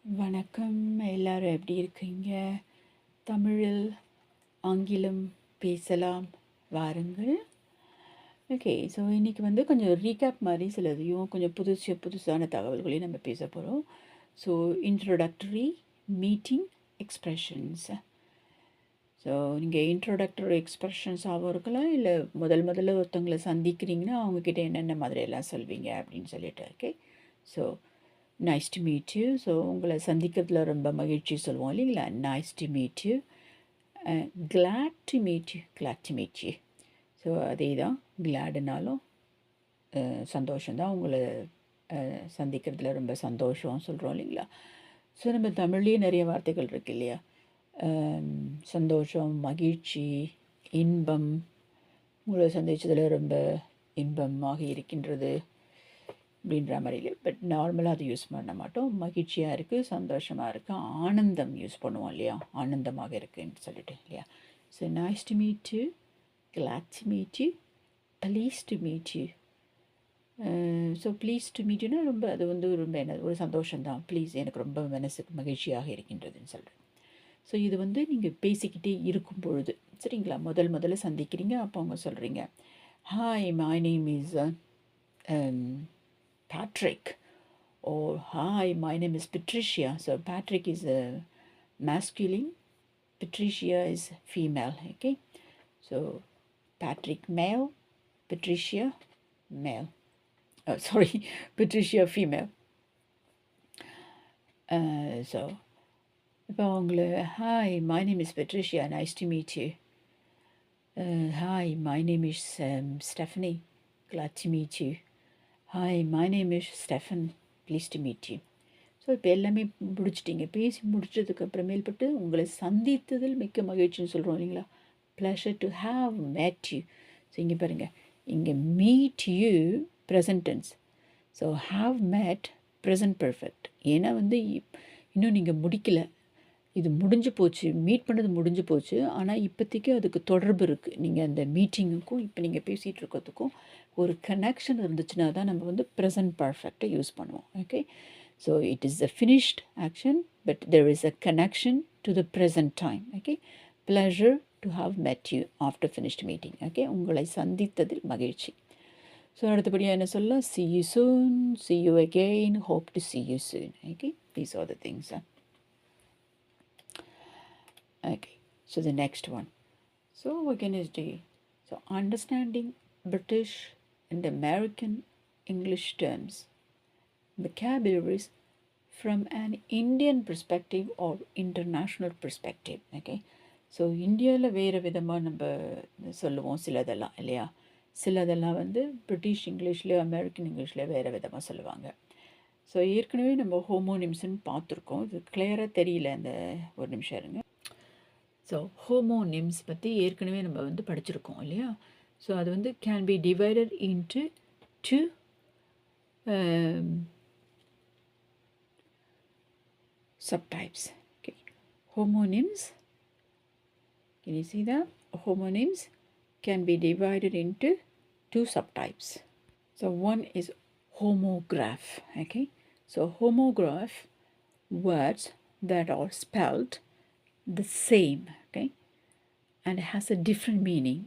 வணக்கம். எல்லாரும் எப்படி இருக்கீங்க? தமிழில் ஆங்கிலம் பேசலாம் வாருங்கள். ஓகே. ஸோ இன்றைக்கி வந்து கொஞ்சம் ரீகேப் மாதிரி சிலதையும் கொஞ்சம் புதுசான தகவல்களையும் நம்ம பேச போகிறோம். So introductory meeting expressions. So நீங்கள் இன்ட்ரோடக்டரி எக்ஸ்ப்ரெஷன்ஸாகவும் இருக்கலாம், இல்லை முதல்ல ஒருத்தவங்களை சந்திக்கிறீங்கன்னா அவங்கக்கிட்ட என்னென்ன மாதிரியெல்லாம் சொல்வீங்க அப்படின்னு சொல்லிட்டு. Okay. So nice to meet you. So உங்களை சந்திக்கிறதுல ரொம்ப மகிழ்ச்சி சொல்லுவோம் இல்லைங்களா? Nice to meet you, glad to meet you, glad to meet you. So அதே தான், கிளாடுனாலும் சந்தோஷம்தான். உங்களை சந்திக்கிறதுல ரொம்ப சந்தோஷம் சொல்கிறோம் இல்லைங்களா? ஸோ நம்ம தமிழ்லேயே நிறைய வார்த்தைகள் இருக்கு இல்லையா? சந்தோஷம், மகிழ்ச்சி, இன்பம், உங்களை சந்தித்ததில் ரொம்ப இன்பமாக இருக்கின்றது அப்படின்ற மாதிரி இல்லை. பட் நார்மலாக அது யூஸ் பண்ண மாட்டோம். மகிழ்ச்சியாக இருக்குது, சந்தோஷமாக இருக்குது, ஆனந்தம் யூஸ் பண்ணுவோம் இல்லையா? ஆனந்தமாக இருக்குன்னு சொல்லிட்டு இல்லையா? So nice to meet you, glad to meet you, please to meet you. So please to meet யூனா ரொம்ப அது வந்து ரொம்ப என்ன ஒரு சந்தோஷம்தான். ப்ளீஸ், எனக்கு ரொம்ப மனசுக்கு மகிழ்ச்சியாக இருக்கின்றதுன்னு சொல்கிறேன். ஸோ இது வந்து நீங்கள் பேசிக்கிட்டே இருக்கும் பொழுது சரிங்களா? முதல்ல சந்திக்கிறீங்க, அப்போ அவங்க சொல்கிறீங்க, hi my name is Patrick, or hi, my name is Patricia. So Patrick is a masculine, Patricia is female. Okay, so Patrick male, Patricia male. Oh, sorry, Patricia female. So இப்போ உங்களை hi, my name is Patricia, nice to meet you. Hi, my name is Stephanie, glad to meet you. Hi, my name is Stephen, pleased to meet you. So இப்போ எல்லாமே முடிச்சிட்டிங்க. பேசி முடிச்சதுக்கு அப்புறமேல்பட்டு உங்களை சந்தித்ததில் மிக்க மகிழ்ச்சின்னு சொல்கிறோம் இல்லைங்களா? Pleasure to have met you. So இங்கே பாருங்கள், இங்கே meet you present tense. So have met present perfect. ஏன்னா வந்து இன்னும் நீங்கள் முடிக்கலை, இது முடிஞ்சு போச்சு, மீட் பண்ணது முடிஞ்சு போச்சு. ஆனால் இப்போதைக்கு அதுக்கு தொடர்பு இருக்குது. நீங்கள் அந்த மீட்டிங்குக்கும் இப்போ நீங்கள் பேசிகிட்டு இருக்கிறதுக்கும் ஒரு கனெக்ஷன் இருந்துச்சுன்னா தான் நம்ம வந்து ப்ரெசன்ட் பர்ஃபெக்டை யூஸ் பண்ணுவோம். Okay. So it is a finished action, but there is a connection to the present time. Okay. Pleasure to have met you after finished meeting. Okay, உங்களை சந்தித்ததில் மகிழ்ச்சி. ஸோ அடுத்தபடியாக என்ன சொல்லலாம்? see you soon, see you again, hope to see you soon. Okay, these are the things. Okay, so the next one. So we're going to do, so understanding British and American English terms, vocabularies from an Indian perspective or international perspective. Okay, so இந்தியாவில் வேறு விதமாக நம்ம சொல்லுவோம் சிலதெல்லாம் இல்லையா? சிலதெல்லாம் வந்து British இங்கிலீஷில், அமெரிக்கன் இங்கிலீஷில் வேறு விதமாக சொல்லுவாங்க. ஸோ ஏற்கனவே நம்ம ஹோமோனிம்ஸ்ன்னு பார்த்துருக்கோம். இது கிளியராக தெரியல, அந்த ஒரு நிமிஷம் இருங்க. ஸோ ஹோமோனிம்ஸ் பற்றி ஏற்கனவே நம்ம வந்து படிச்சிருக்கோம் இல்லையா? ஸோ அது வந்து can be divided into two subtypes. Okay, homonyms, can you see that? Homonyms can be divided into two subtypes. So one is homograph. Okay, so homograph, words that are spelled the same, okay, and has a different meaning.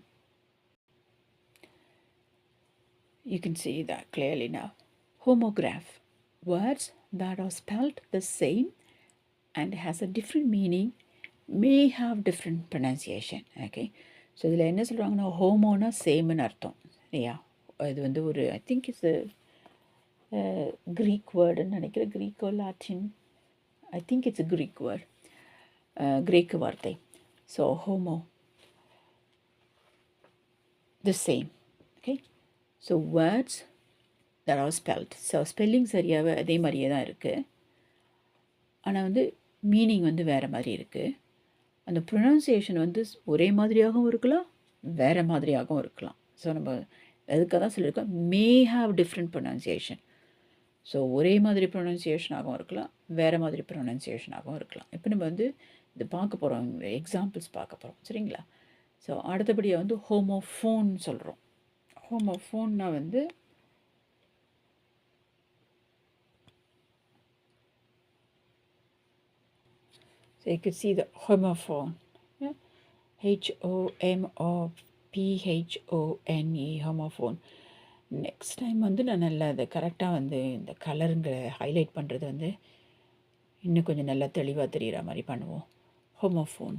You can see that clearly now. Homograph, words that are spelled the same and has a different meaning, may have different pronunciation. Okay, so இதில் என்ன சொல்கிறாங்கன்னா, ஹோமோனா சேம்னு அர்த்தம் இல்லையா? இது வந்து ஒரு I think it's Greek வேர்டுன்னு நினைக்கிறேன். க்ரீக்கோ Latin, I think it's Greek word, கிரேக்கு வார்த்தை. So homo, the same. Okay, so words that are spelt, so spelling சரியாகவே அதே மாதிரியே தான் இருக்குது, ஆனால் வந்து மீனிங் வந்து வேறு மாதிரி இருக்குது. அந்த ப்ரொனன்சியேஷன் வந்து ஒரே மாதிரியாகவும் இருக்கலாம், வேறு மாதிரியாகவும் இருக்கலாம். ஸோ நம்ம அதுக்காக தான் சொல்லியிருக்கோம், may have different pronunciation. So ஒரே மாதிரி ப்ரொனன்சியேஷனாகவும் இருக்கலாம், வேறு மாதிரி ப்ரொனன்சியேஷனாகவும் இருக்கலாம். இப்போ நம்ம வந்து இது பார்க்க போகிறோம், எக்ஸாம்பிள்ஸ் பார்க்க போகிறோம் சரிங்களா? ஸோ அடுத்தபடியாக வந்து ஹோமோஃபோன் சொல்கிறோம். ஹோமோஃபோன்னா வந்து So you could see the homophone. Yeah? HOMOPHONE, homophone. Next time வந்து நான் நல்லா அதை கரெக்டாக வந்து இந்த கலருங்க ஹைலைட் பண்ணுறது வந்து இன்னும் கொஞ்சம் நல்லா தெளிவாக தெரிகிற மாதிரி பண்ணுவோம். ஹோமோஃபோன்.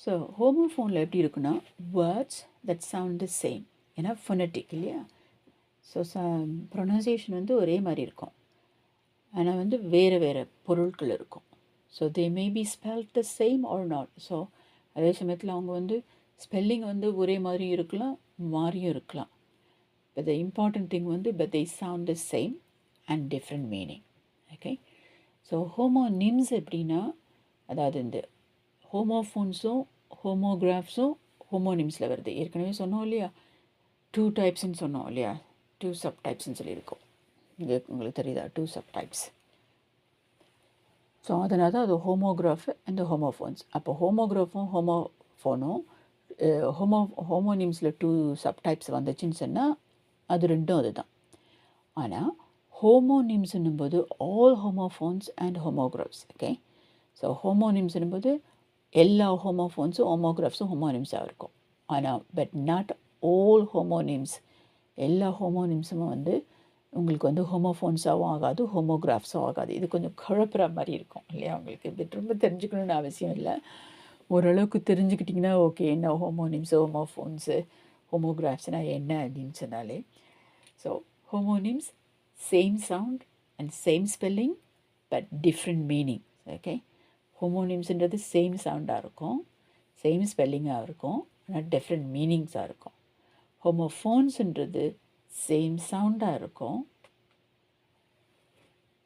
ஸோ ஹோமோஃபோனில் எப்படி இருக்குன்னா words that sound the same, ஏன்னா ஃபொனட்டிக் இல்லையா. ஸோ ப்ரொனன்சியேஷன் வந்து ஒரே மாதிரி இருக்கும், ஆனால் வந்து வேறு வேறு பொருட்கள் இருக்கும். So they may be spelt the same or not. So அதே சமயத்தில் அவங்க வந்து ஸ்பெல்லிங் வந்து ஒரே மாதிரி இருக்கலாம், மாறியும் இருக்கலாம். பட் த இம்பார்ட்டன்ட் திங் வந்து but they sound the same and different meaning. Okay. So homonyms எப்படின்னா, அதாவது இந்த ஹோமோஃபோன்ஸும் ஹோமோகிராஃப்ஸும் ஹோமோனிம்ஸில் வருது. ஏற்கனவே சொன்னோம் இல்லையா, 2 டைப்ஸ்ன்னு சொன்னோம் இல்லையா, 2 சப் டைப்ஸ்ன்னு சொல்லியிருக்கோம். இது உங்களுக்கு தெரியுதா, 2 சப் டைப்ஸ். ஸோ அதனால தான் அது ஹோமோகிராஃப் அண்ட் ஹோமோஃபோன்ஸ். அப்போ ஹோமோகிராஃபும் ஹோமோஃபோனும் ஹோமோனிம்ஸில் 2 சப் டைப்ஸ் வந்துச்சுன்னு சொன்னால் அது ரெண்டும் அதுதான். ஆனால் ஹோமோனிம்ஸ்ன்னும் போது all homophones and homographs. Okay. So ஹோமோனிம்ஸ்ன்னும் போது எல்லா ஹோமோஃபோன்ஸும் ஹோமோகிராஃப்ஸும் ஹோமோனிம்ஸாக இருக்கும். ஆனால் பட் நாட் ஆல் ஹோமோனிம்ஸ், எல்லா ஹோமோனிம்ஸும் வந்து உங்களுக்கு வந்து ஹோமோஃபோன்ஸாகவும் ஆகாது, ஹோமோகிராஃப்ஸும் ஆகாது. இது கொஞ்சம் குழப்புற மாதிரி இருக்கும் இல்லையா உங்களுக்கு. இது ரொம்ப தெரிஞ்சுக்கணுன்னு அவசியம் இல்லை, ஓரளவுக்கு தெரிஞ்சுக்கிட்டிங்கன்னா ஓகே, என்ன ஹோமோனிம்ஸு ஹோமோஃபோன்ஸு ஹோமோகிராஃப்ஸ்னால் என்ன அப்படின்னு சொன்னாலே. So homonyms same sound and same spelling but different meaning. Okay. ஹோமோனிம்ஸுன்றது சேம் சவுண்டாக இருக்கும், சேம் ஸ்பெல்லிங்காக இருக்கும், ஆனால் டிஃப்ரெண்ட் மீனிங்ஸாக இருக்கும். ஹோமோஃபோன்ஸுன்றது சேம் சவுண்டாக இருக்கும்,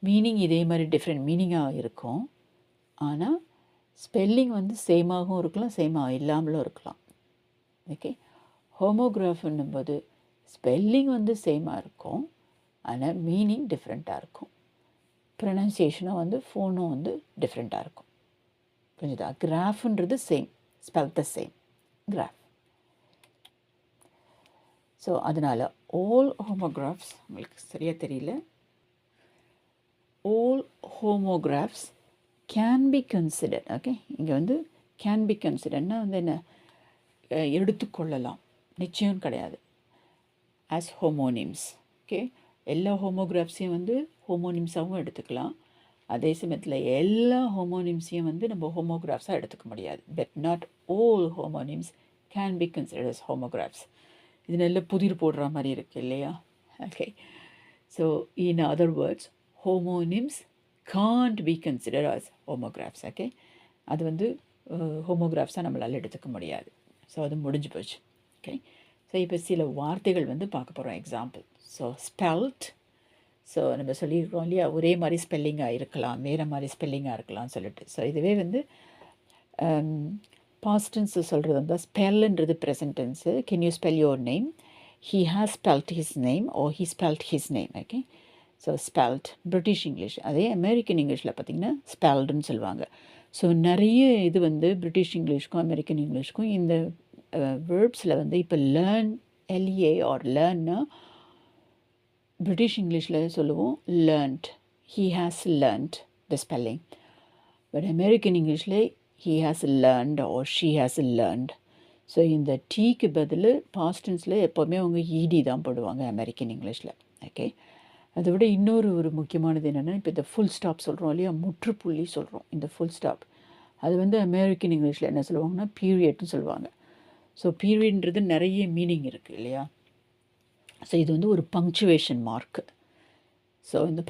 மீனிங் இதே மாதிரி டிஃப்ரெண்ட் மீனிங்காக இருக்கும், ஆனால் ஸ்பெல்லிங் வந்து சேமாகவும் இருக்கலாம், சேமாக இல்லாமலும் இருக்கலாம். ஓகே. ஹோமோகிராஃப்ன்னும் போது ஸ்பெல்லிங் வந்து சேமாக இருக்கும், ஆனால் மீனிங் டிஃப்ரெண்ட்டாக இருக்கும். ப்ரொனன்சியேஷனும் வந்து ஃபோனும் வந்து டிஃப்ரெண்ட்டாக இருக்கும். புரிஞ்சுதா? கிராஃப்ன்றது same, spell the same graph. So அதனால் ஆல் ஹோமோகிராஃப்ஸ், உங்களுக்கு சரியாக தெரியல, all homographs can be consider. Okay. இங்கே வந்து கேன் பி கன்சிடர்னா வந்து என்ன, எடுத்துக்கொள்ளலாம், நிச்சயம் கிடையாது, ஆஸ் ஹோமோனிம்ஸ். ஓகே. எல்லா ஹோமோகிராஃப்ஸையும் வந்து ஹோமோனிம்ஸாகவும் எடுத்துக்கலாம், அதே சமயத்தில் எல்லா ஹோமோனிம்ஸையும் வந்து நம்ம ஹோமோகிராஃப்ஸாக எடுத்துக்க முடியாது. But not all homonyms can be considered as homographs. இது நல்ல புதிர் போடுற மாதிரி இருக்குது இல்லையா. Okay. So in other words homonyms can't be consider as homographs. Okay. அது வந்து ஹோமோகிராஃப்ஸாக நம்மளால் எடுத்துக்க முடியாது. ஸோ அது முடிஞ்சு போச்சு. ஓகே. ஸோ இப்போ சில வார்த்தைகள் வந்து பார்க்க போகிறோம், எக்ஸாம்பிள். So spelt. ஸோ நம்ம சொல்லியிருக்கோம் இல்லையா, ஒரே மாதிரி ஸ்பெல்லிங்காக இருக்கலாம், வேறு மாதிரி ஸ்பெல்லிங்காக இருக்கலாம்னு சொல்லிட்டு. ஸோ இதுவே வந்து பாஸ்ட் டென்ஸு சொல்கிறது வந்து ஸ்பெல்ன்றது present tense. Can you spell your name? He has spelt his name O he spelt his name. Okay. So spelt British English. அதே அமெரிக்கன் இங்கிலீஷில் பார்த்திங்கன்னா ஸ்பெல்டுன்னு சொல்லுவாங்க. ஸோ நிறைய இது வந்து பிரிட்டிஷ் இங்கிலீஷ்க்கும் அமெரிக்கன் இங்கிலீஷ்க்கும் இந்த வேர்ப்ஸில் வந்து இப்போ லேர்ன், எல்ஏ ஆர் லேர்ன்னா பிரிட்டிஷ் இங்கிலீஷில் சொல்லுவோம் learnt, he has learnt the spelling. But American இங்கிலீஷில் he has learned or she has learned. So இந்த டீக்கு பதில் பாஸ்ட் டென்ஸில் எப்போவுமே அவங்க இடி தான் போடுவாங்க அமெரிக்கன் இங்கிலீஷில். ஓகே. அதை விட இன்னொரு முக்கியமானது என்னென்னா, இப்போ இந்த ஃபுல் ஸ்டாப் சொல்கிறோம் இல்லையா, முற்றுப்புள்ளி சொல்கிறோம், இந்த ஃபுல் ஸ்டாப் அது வந்து அமெரிக்கன் இங்கிலீஷில் என்ன சொல்லுவாங்கன்னா பீரியட்னு சொல்லுவாங்க. ஸோ பீரியட்ன்றது நிறைய மீனிங் இருக்குது இல்லையா. ஸோ இது வந்து ஒரு பங்க்சுவேஷன் மார்க்கு. ஸோ இந்த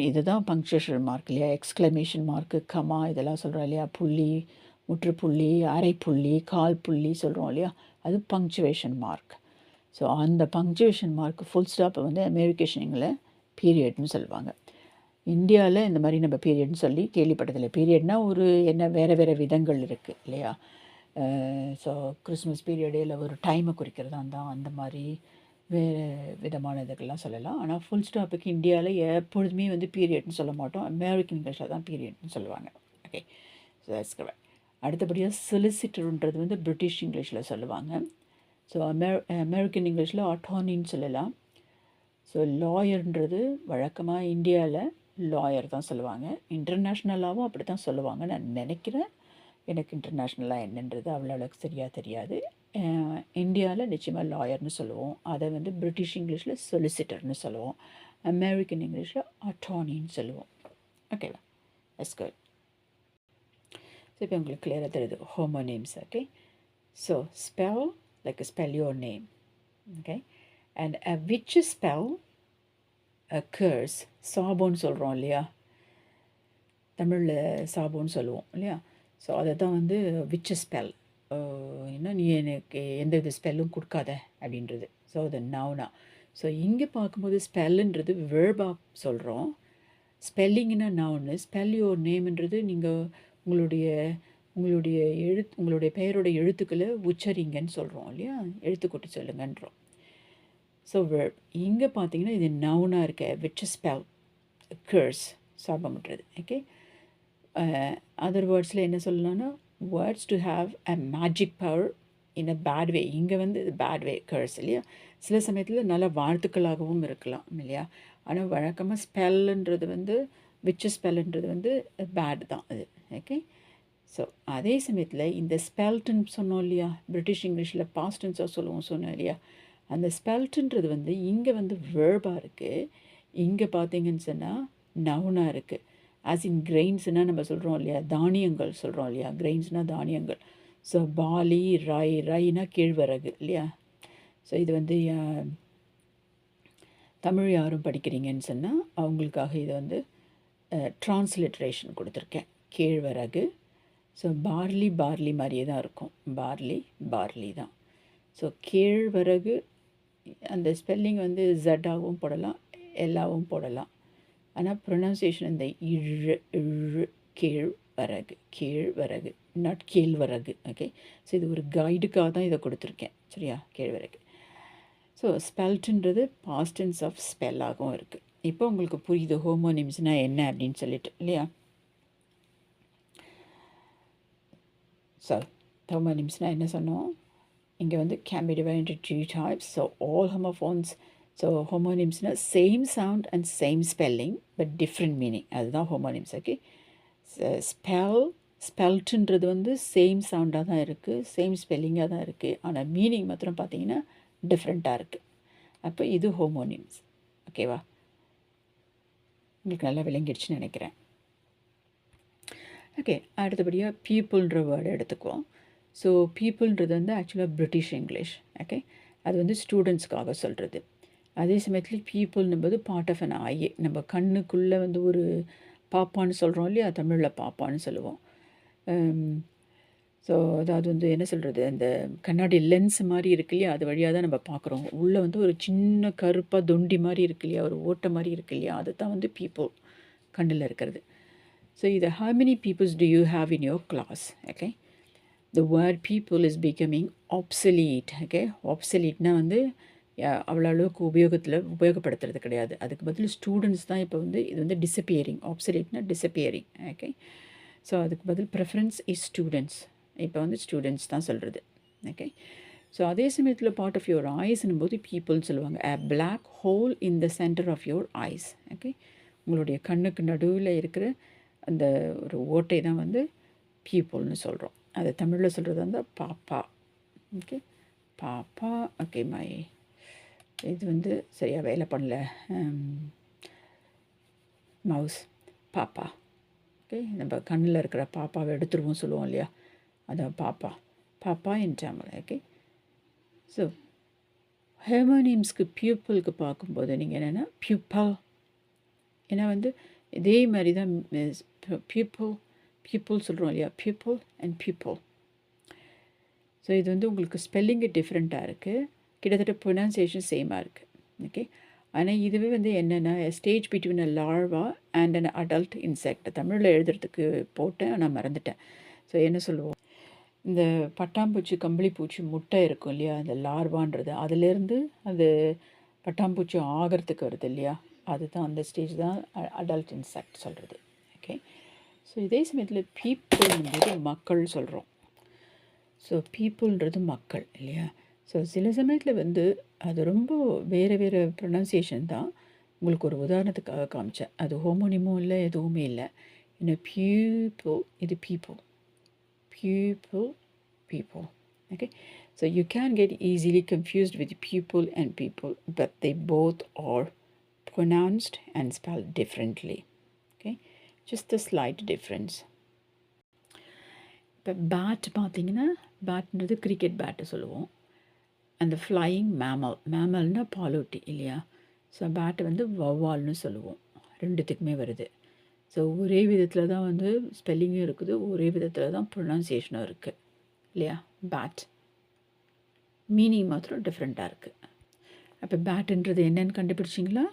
இதுதான் பங்க்சுவேஷன் மார்க் இல்லையா. எக்ஸ்க்ளமேஷன் மார்க்கு, கமா இதெல்லாம் சொல்கிறோம் இல்லையா, புள்ளி, முற்றுப்புள்ளி, அரைப்புள்ளி, கால் புள்ளி சொல்கிறோம் இல்லையா, அது பங்க்சுவேஷன் மார்க். ஸோ அந்த பங்க்சுவேஷன் மார்க் ஃபுல் ஸ்டாப்பை வந்து அமெரிக்கனில் பீரியட்னு சொல்லுவாங்க. இந்தியாவில் இந்த மாதிரி நம்ம பீரியட்னு சொல்லி கேள்விப்பட்டதில்லை. பீரியட்னால் ஒரு என்ன வேறு வேறு விதங்கள் இருக்குது இல்லையா. ஸோ கிறிஸ்மஸ் பீரியடு இல்லை ஒரு டைமை குறிக்கிறதா இருந்தால் அந்த மாதிரி வேறு விதமான இதுக்கெல்லாம் சொல்லலாம். ஆனால் ஃபுல் ஸ்டாப்புக்கு இந்தியாவில் எப்பொழுதுமே வந்து பீரியட்னு சொல்ல மாட்டோம், அமெரிக்கன் இங்கிலீஷில் தான் பீரியட்னு சொல்லுவாங்க. ஓகே. So that's correct. அடுத்தபடியாக சொலிசிட்டர்ன்றது வந்து பிரிட்டிஷ் இங்கிலீஷில் சொல்லுவாங்க. ஸோ அமெரிக்கன் இங்கிலீஷில் அட்டார்னின்னு சொல்லலாம். ஸோ லாயர்ன்றது வழக்கமாக இந்தியாவில் லாயர் தான் சொல்லுவாங்க. இன்டர்நேஷ்னலாகவும் அப்படி தான் சொல்லுவாங்க நான் நினைக்கிறேன். எனக்கு இன்டர்நேஷ்னலாக என்னன்றது அவ்வளோக்கு சரியாக தெரியாது. இந்தியாவில் நிச்சயமாக லாயர்னு சொல்லுவோம். அதை வந்து பிரிட்டிஷ் இங்கிலீஷில் சொலிசிட்டர்னு சொல்லுவோம். அமெரிக்கன் இங்கிலீஷில் அட்டார்னின்னு சொல்லுவோம். ஓகேவா, தட்ஸ் குட். ஸோ இப்போ உங்களுக்கு கிளியராக தெரியுது homonyms. Okay, so spell like spell your name. Okay, and which spell curse, சாபோன்னு சொல்கிறோம் இல்லையா, தமிழில் சாபோன்னு சொல்லுவோம் இல்லையா. ஸோ அதை தான் வந்து விச் ஸ்பெல், என்ன நீ எனக்கு எந்த வித ஸ்பெல்லும் கொடுக்காத அப்படின்றது. ஸோ அது நவுனா. ஸோ இங்கே பார்க்கும்போது ஸ்பெல்லுன்றது வேர்பாக சொல்கிறோம், ஸ்பெல்லிங்னா நவுன்னு. ஸ்பெல் யுவர் நேம்ன்றது நீங்கள் உங்களுடைய பெயரோட எழுத்துக்களை உச்சரிங்கன்னு சொல்கிறோம் இல்லையா, எழுத்துக்கூட்டி சொல்லுங்கன்றோம். ஸோ வேர்ப் இங்கே பார்த்தீங்கன்னா இது நவுனாக இருக்க விச் ஸ்பெல் கர்ஸ், சாபம்ன்றது. ஓகே, அதர் வேர்ட்ஸில் என்ன சொல்லலாம்னா words to have a magic power in a bad way. இங்கே வந்து இது பேட் வே கர்ஸ் இல்லையா. சில சமயத்தில் நல்ல வாழ்த்துக்களாகவும் இருக்கலாம் இல்லையா. ஆனால் வழக்கமாக ஸ்பெல்லுன்றது வந்து விச் ஸ்பெல்லுன்றது வந்து பேட் தான் அது. ஓகே, ஸோ அதே சமயத்தில் இந்த ஸ்பெல்ட்டுன்னு சொன்னோம் இல்லையா, பிரிட்டிஷ் இங்கிலீஷில் பாஸ்டன்ஸாக சொன்னோம் இல்லையா, அந்த ஸ்பெல்ட்டுன்றது வந்து இங்கே வந்து வேர்பாக இருக்குது, இங்கே பார்த்தீங்கன்னு சொன்னால் நவுனாக இருக்குது. ஆஸ் இன் கிரெயின்ஸ்னால் நம்ம சொல்கிறோம் இல்லையா, தானியங்கள் சொல்கிறோம் இல்லையா, கிரெயின்ஸ்னால் தானியங்கள். ஸோ பாலி, ரைனா கேழ்வரகு இல்லையா. ஸோ இது வந்து தமிழ் யாரும் படிக்கிறீங்கன்னு சொன்னால் அவங்களுக்காக இதை வந்து ட்ரான்ஸ்லிட்ரேஷன் கொடுத்துருக்கேன், கேழ்வரகு. ஸோ பார்லி மாதிரியே தான் இருக்கும், பார்லி தான். ஸோ கேழ்வரகு அந்த ஸ்பெல்லிங் வந்து ஜட்டாகவும் போடலாம், எல்லாவும் போடலாம். ஆனால் ப்ரொனன்சியேஷன் இந்த இழு கேழ்வரகு நாட் கேழ்வரகு. ஓகே, ஸோ இது ஒரு கைடுக்காக தான் இதை கொடுத்துருக்கேன் சரியா, கேழ்வரகு. ஸோ ஸ்பெல்ட்டுன்றது பாஸ்டன்ஸ் ஆஃப் ஸ்பெல்லாகவும் இருக்குது. இப்போ உங்களுக்கு புரியுது ஹோமோனிம்ஸ்னால் என்ன அப்படின்னு சொல்லிட்டு இல்லையா. ஸோ ஹோமோனிம்ஸ்னால் என்ன சொன்னோம், இங்கே வந்து can be divided into 2 types. So all homophones, so homonyms same sound and same spelling but different meaning, அதுதான் homonyms. ஓகே, ஸ்பெல்ட்டுன்றது வந்து சேம் சவுண்டாக தான் இருக்குது, சேம் ஸ்பெல்லிங்காக தான் இருக்குது, ஆனால் மீனிங் மாத்திரம் பார்த்தீங்கன்னா டிஃப்ரெண்ட்டாக இருக்குது. அப்போ இது ஹோமோனிம்ஸ். ஓகேவா, உங்களுக்கு நல்லா விளங்கிடுச்சுன்னு நினைக்கிறேன். ஓகே, அடுத்தபடியாக பீப்புள்ன்ற வேர்டு எடுத்துக்குவோம். ஸோ பீப்புள்ன்றது வந்து ஆக்சுவலாக பிரிட்டிஷ் இங்கிலீஷ். ஓகே, அது வந்து ஸ்டூடெண்ட்ஸ்க்காக சொல்கிறது. அதே சமயத்தில் பீப்புள்னும்போது பார்ட் ஆஃப் அன் ஐ, நம்ம கண்ணுக்குள்ளே வந்து ஒரு பாப்பான்னு சொல்கிறோம் இல்லையா, தமிழில் பாப்பான்னு சொல்லுவோம். ஸோ அதாவது வந்து என்ன சொல்கிறது, அந்த கண்ணாடி லென்ஸ் மாதிரி இருக்கு இல்லையா, அது வழியாக தான் நம்ம பார்க்குறோம். உள்ளே வந்து ஒரு சின்ன கருப்பாக தொண்டி மாதிரி இருக்கு இல்லையா, ஒரு ஓட்டை மாதிரி இருக்கு இல்லையா, அது தான் வந்து பீப்புள் கண்ணில் இருக்கிறது. ஸோ இது how many peoples do you have in your class? Okay, the word people is becoming obsolete. Okay, obsoleteனா வந்து அவ்வளோ அளவுக்கு உபயோகப்படுத்துறது கிடையாது. அதுக்கு பதில் ஸ்டூடெண்ட்ஸ் தான் இப்போ வந்து இது வந்து டிஸப்பியரிங், obsoleteனா டிஸப்பியரிங். ஓகே, ஸோ அதுக்கு பதில் ப்ரெஃபரன்ஸ் இஸ் ஸ்டூடெண்ட்ஸ், இப்போ வந்து ஸ்டூடெண்ட்ஸ் தான் சொல்கிறது. ஓகே, ஸோ அதே சமயத்தில் பார்ட் ஆஃப் யுவர் ஐஸ்னும் போது பீப்புள்னு சொல்லுவாங்க. a black hole in the center of your eyes. Okay, உங்களுடைய கண்ணுக்கு நடுவில் இருக்கிற அந்த ஒரு ஓட்டை தான் வந்து பீப்புள்னு சொல்கிறோம். அது தமிழில் சொல்கிறது வந்து பாப்பா. ஓகே, பாப்பா. ஓகே, இது வந்து சரியாக வேலை பண்ணல, மவுஸ் பாப்பா. ஓகே, நம்ம கண்ணில் இருக்கிற பாப்பாவை எடுத்துருவோம் சொல்லுவோம் இல்லையா, அதான் பாப்பா இன் தமிழ். ஓகே, ஸோ ஹோமோனிம்ஸ்க்கு பியூப்புளுக்கு பார்க்கும்போது நீங்கள் என்னென்னா பியூப்பல், ஏன்னா வந்து இதே மாதிரி தான் பீப்புள் சொல்கிறோம் இல்லையா, பீப்புள் அண்ட் பீப்புள். ஸோ இது வந்து உங்களுக்கு ஸ்பெல்லிங்கு டிஃப்ரெண்ட்டாக இருக்குது, கிட்டத்தட்ட ப்ரொனன்சியேஷன் சேமாக இருக்குது. ஓகே, ஆனால் இதுவே வந்து என்னென்னா stage between a larva and an adult insect. தமிழில் எழுதுறதுக்கு போட்டேன் ஆனால் மறந்துட்டேன். ஸோ என்ன சொல்லுவோம், இந்த பட்டாம்பூச்சி கம்பளிப்பூச்சி முட்டை இருக்கும் இல்லையா, அந்த லார்வான்றது அதுலேருந்து அது பட்டாம்பூச்சி ஆகிறதுக்கு வருது இல்லையா, அதுதான் அந்த ஸ்டேஜ் தான் அடல்ட் இன்செக்ட் சொல்கிறது. ஓகே, ஸோ இதே சமயத்தில் பீப்புள்ன்றது மக்கள் சொல்கிறோம். ஸோ பீப்புள்ன்றது மக்கள் இல்லையா. ஸோ சில சமயத்தில் வந்து அது ரொம்ப வேறு ப்ரொனன்சியேஷன் தான், உங்களுக்கு ஒரு உதாரணத்துக்காக காமிச்சேன். அது ஹோமோனிமும் இல்லை, எதுவுமே இல்லை. இன்னும் pupil, இது people. Pupil, people. Okay, so you can get easily confused with pupil and people, but they both are pronounced and spelled differently. Okay, just a slight difference. இப்போ பேட் பார்த்தீங்கன்னா, பேட்ன்றது கிரிக்கெட் பேட்டை சொல்லுவோம். அந்த ஃப்ளையிங் மேமல், மேமல்னால் பாலூட்டி இல்லையா? So பேட்டை வந்து வௌவால்னு சொல்லுவோம். ரெண்டுத்துக்குமே வருது. ஸோ ஒரே விதத்தில் தான் வந்து ஸ்பெல்லிங்கும் இருக்குது, ஒரே விதத்தில் தான் ப்ரொனன்சியேஷனும் இருக்குது இல்லையா? பேட் மீனிங் மாத்திரம் டிஃப்ரெண்ட்டாக இருக்குது. அப்போ பேட்டுன்றது என்னன்னு கண்டுபிடிச்சிங்களா?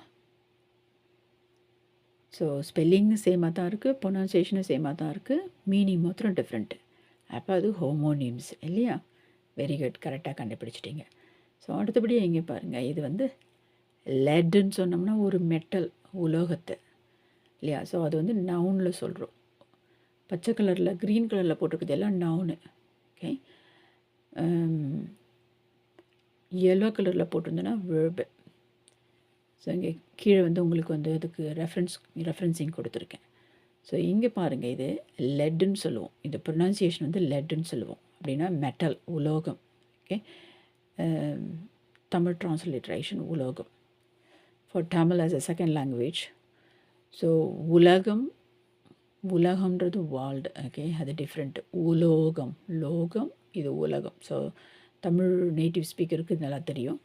ஸோ ஸ்பெல்லிங்கும் சேமாக தான் இருக்குது, ப்ரொனன்சியேஷனும் சேமாக தான் இருக்குது, மீனிங் மாத்திரம் டிஃப்ரெண்ட்டு. அப்போ அது ஹோமோனிம்ஸ் இல்லையா? வெரி குட், கரெக்டாக கண்டுபிடிச்சிட்டிங்க. ஸோ அடுத்தபடி எங்கே பாருங்கள், இது வந்து லெட்டுன்னு சொன்னோம்னா ஒரு மெட்டல், உலோகத்தை இல்லையா? ஸோ அது வந்து நவுனில் சொல்கிறோம். பச்சை கலரில் க்ரீன் கலரில் போட்டிருக்குது எல்லாம் நவுனு. ஓகே, எல்லோ கலரில் போட்டிருந்தோன்னா வேர்பு. ஸோ இங்கே கீழே வந்து உங்களுக்கு வந்து அதுக்கு ரெஃபரன்ஸிங் கொடுத்துருக்கேன். ஸோ இங்கே பாருங்கள், இது லெட்டுன்னு சொல்லுவோம். இது ப்ரொனன்சியேஷன் வந்து லெட்டுன்னு சொல்லுவோம். அப்படின்னா மெட்டல், உலோகம். ஓகே, தமிழ் ட்ரான்ஸ்லிட்ரேஷன் உலோகம். For Tamil as a second language. So உலகம்ன்றது வேர்ல்டு. ஓகே, அது டிஃப்ரெண்ட்டு. உலோகம், லோகம், இது உலகம். ஸோ தமிழ் நேட்டிவ் ஸ்பீக்கருக்கு நல்லா தெரியும்.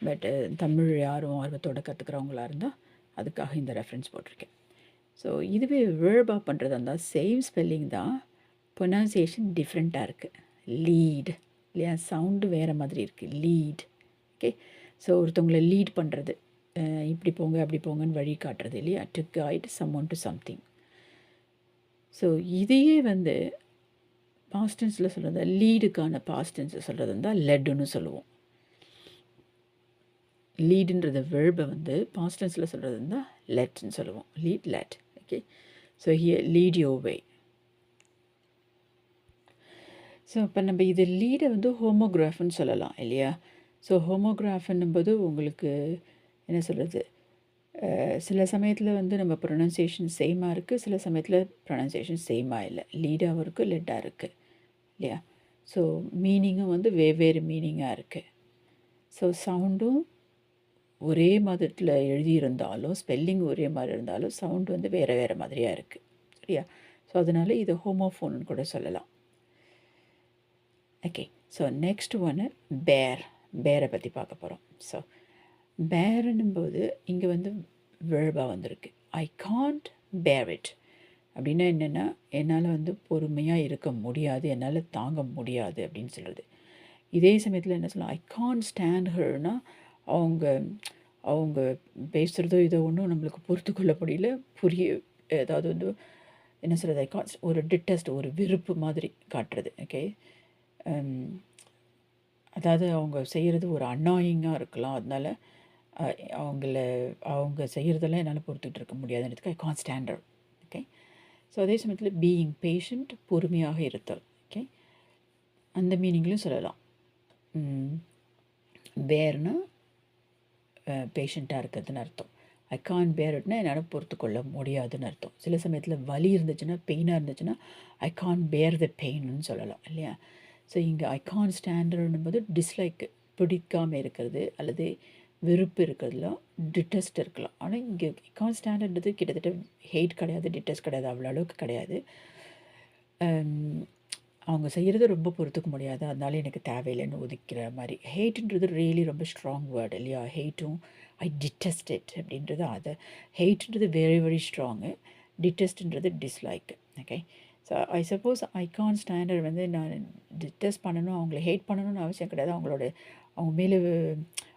பட் தமிழ் யாரும் ஆர்வத்தோடு கற்றுக்கிறவங்களா இருந்தால் அதுக்காக இந்த ரெஃபரன்ஸ் போட்டிருக்கேன். ஸோ இதுவே வேர்பாக பண்ணுறதா இருந்தால் சேம் ஸ்பெல்லிங் தான், ப்ரொனன்சியேஷன் டிஃப்ரெண்ட்டாக இருக்குது. லீட் இல்லையா? சவுண்டு வேறு மாதிரி இருக்குது, லீட். ஓகே, ஸோ ஒருத்தவங்களை லீட் பண்ணுறது, இப்படி போங்க அப்படி போங்கன்னு வழி காட்டுறது இல்லையா? To guide சம்மோன் to something. So இதையே வந்து பாஸ்டன்ஸில் சொல்கிறது, லீடுக்கான பாஸ்டன்ஸை சொல்கிறது இருந்தால் லெட்டுன்னு சொல்லுவோம். லீடுன்றத வெர்பை வந்து பாஸ்டன்ஸில் சொல்கிறது இருந்தால் லெட்ன்னு சொல்லுவோம். Lead, let. Okay, so here lead your way. So இப்போ நம்ம இது லீடை வந்து ஹோமோகிராஃப்னு சொல்லலாம் இல்லையா? ஸோ ஹோமோகிராஃப்னும்போது உங்களுக்கு என்ன சொல்கிறது, சில சமயத்தில் வந்து நம்ம ப்ரொனன்சியேஷன் சேமாக இருக்குது, சில சமயத்தில் ப்ரொனன்சியேஷன் சேமாக இல்லை. லீடாகவும் இருக்குது, லெட்டாக இருக்குது இல்லையா? ஸோ மீனிங்கும் வந்து வெவ்வேறு மீனிங்காக இருக்குது. ஸோ சவுண்டும் ஒரே மாதிரியில் எழுதியிருந்தாலும், ஸ்பெல்லிங் ஒரே மாதிரி இருந்தாலும் சவுண்டு வந்து வேறு வேறு மாதிரியாக இருக்குது சரியா? ஸோ அதனால் இது ஹோமோஃபோன்னு கூட சொல்லலாம். ஓகே, ஸோ நெக்ஸ்ட் ஒன்று பேரை பற்றி பார்க்க போகிறோம். ஸோ பேருன்னும்போது இங்கே வந்து வேர்பாக வந்திருக்கு. ஐ காண்ட் பேர் இட் அப்படின்னா என்னென்னா, என்னால் வந்து பொறுமையாக இருக்க முடியாது, என்னால் தாங்க முடியாது அப்படின்னு சொல்கிறது. இதே சமயத்தில் என்ன சொல்லலாம், ஐ காண்ட் ஸ்டாண்ட் ஹர்னா அவங்க பேசுகிறதோ இதோ ஒன்றும் நம்மளுக்கு பொறுத்து கொள்ள முடியல, ஏதாவது வந்து என்ன சொல்கிறது, ஐ காண்ட் ஒரு டிட்டஸ்ட், ஒரு வெறுப்பு மாதிரி காட்டுறது. ஓகே, அதாவது அவங்க செய்கிறது ஒரு அன்னாயிங்காக இருக்கலாம், அதனால் அவங்க செய்கிறதெல்லாம் என்னால் பொறுத்துக்கிட்டு இருக்க முடியாதுன்றதுக்கு I can't stand it. Okay, so அதே சமயத்தில் பீயிங் பேஷண்ட், பொறுமையாக இருத்தல். ஓகே, அந்த மீனிங்லையும் சொல்லலாம். பேர்னா பேஷண்ட்டாக இருக்கிறதுன்னு அர்த்தம். ஐ கான் பேர் இட்னா என்னால் பொறுத்து கொள்ள முடியாதுன்னு அர்த்தம். சில சமயத்தில் வலி இருந்துச்சுன்னா, பெயினாக இருந்துச்சுன்னா ஐ கான் பேர் த பெயின்னு சொல்லலாம் இல்லையா? ஸோ இங்கே ஐ கான் ஸ்டாண்டர்டும்போது டிஸ்லைக், பிடிக்காமல் இருக்கிறது அல்லது வெறுப்பு இருக்கிறதுலாம் டிட்டஸ்ட் இருக்கலாம். ஆனால் இங்கே ஐ கான் ஸ்டாண்டர்டுறது கிட்டத்தட்ட ஹெய்ட் கிடையாது, டிட்டஸ்ட் கிடையாது, அவ்வளோ அளவுக்கு கிடையாது. அவங்க செய்கிறது ரொம்ப பொறுத்துக்க முடியாது, அதனால எனக்கு தேவையில்லைன்னு ஒதுக்கிற மாதிரி. ஹெய்ட்டுன்றது ரியலி ரொம்ப ஸ்ட்ராங் வேர்டு இல்லையா? ஹெய்ட்டும் ஐ டிட்டஸ்ட் இட் அப்படின்றது, அதை ஹெய்ட்ன்றது வெரி வெரி ஸ்ட்ராங்கு, டிட்டஸ்ட்ன்றது dislike. Okay, so I suppose I can't stand it வந்து நான் டிட்டஸ்ட் பண்ணணும், அவங்கள ஹெய்ட் பண்ணணும்னு அவசியம் கிடையாது. அவங்க மேலே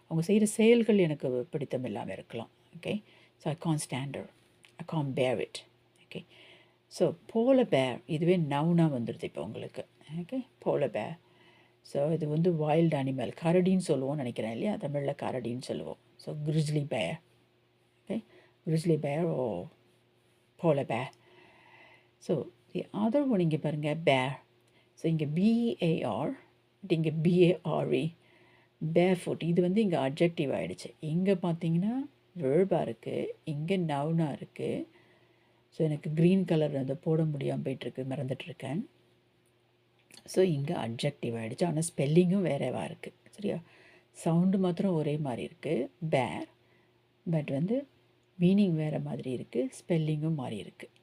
அவங்க செய்கிற செயல்கள் எனக்கு பிடித்தம் இல்லாமல் இருக்கலாம். Okay, so I can't stand it, I can't bear it. Okay, so bowler பேர் இதுவே நவுனாக வந்துடுது இப்போ உங்களுக்கு. ஓகே, போலர் பேர். ஸோ இது வந்து வைல்டு அனிமல், கரடின்னு சொல்லுவோம்னு நினைக்கிறேன் இல்லையா? தமிழில் கரடின்னு சொல்லுவோம். ஸோ கிரிஸ்லி பேர். ஓகே, கிரிஸ்லி பேர் ஓ போலர் பேர். ஸோ அதர் ஒன் இங்கே பாருங்கள், பேர். ஸோ இங்கே பிஏஆர், இங்கே பிஏஆர்இ, பேர் ஃபுட். இது வந்து இங்கே அட்ஜெக்டிவ் ஆகிடுச்சு. இங்கே பார்த்தீங்கன்னா வேர்பாக இருக்குது, இங்கே நவுனாக இருக்குது. ஸோ எனக்கு க்ரீன் கலர் அந்த போட முடியாமல் போயிட்டுருக்கு, மறந்துட்டுருக்கேன். ஸோ இங்கே அட்ஜெக்டிவ் ஆகிடுச்சு, ஆனால் ஸ்பெல்லிங்கும் வேறேவா இருக்குது. சரியா? சவுண்டு மாத்திரம் ஒரே மாதிரி இருக்குது பேர், பட் வந்து மீனிங் வேறு மாதிரி இருக்குது, ஸ்பெல்லிங்கும் மாறி இருக்குது.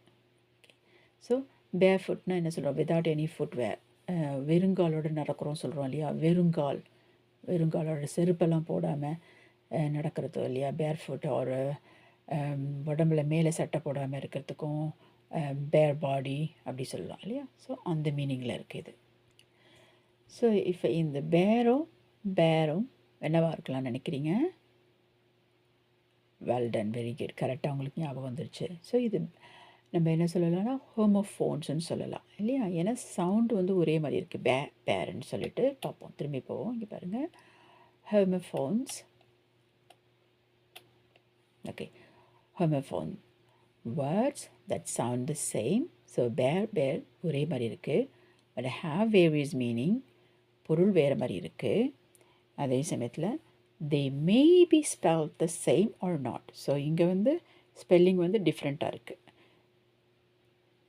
ஸோ பேர் ஃபுட்னா என்ன சொல்கிறோம்? விதவுட் எனி ஃபுட் வேர், வெறுங்காலோடு நடக்கிறோம் சொல்கிறோம் இல்லையா? வெறுங்காலோட செருப்பெல்லாம் போடாமல் நடக்கிறதோ இல்லையா? பேர் ஃபுட். ஒரு உடம்புல மேலே சட்டை போடாமல் இருக்கிறதுக்கும் பேர் பாடி அப்படி சொல்லலாம் இல்லையா? ஸோ அந்த மீனிங்கில் இருக்குது இது. ஸோ இப்போ இந்த பேரும் என்னவாக இருக்கலாம்னு நினைக்கிறீங்க? வெல் டன், வெரி குட், கரெக்டாக உங்களுக்கு ஞாபகம் வந்துருச்சு. ஸோ இது நம்ம என்ன சொல்லலாம்னா ஹோமோஃபோன்ஸ்னு சொல்லலாம் இல்லையா? ஏன்னா சவுண்டு வந்து ஒரே மாதிரி இருக்குது, பேருன்னு சொல்லிட்டு பார்ப்போம். திரும்பி போவோம். இங்கே பாருங்கள், homophones. Okay, homophone words that sound the same. So bear ஒரே மாதிரி இருக்குது, but have various meaning, பொருள் வேறு மாதிரி இருக்குது. அதே சமயத்தில் they may be spelled the same or not. So இங்கே வந்து ஸ்பெல்லிங் வந்து டிஃப்ரெண்ட்டாக இருக்குது.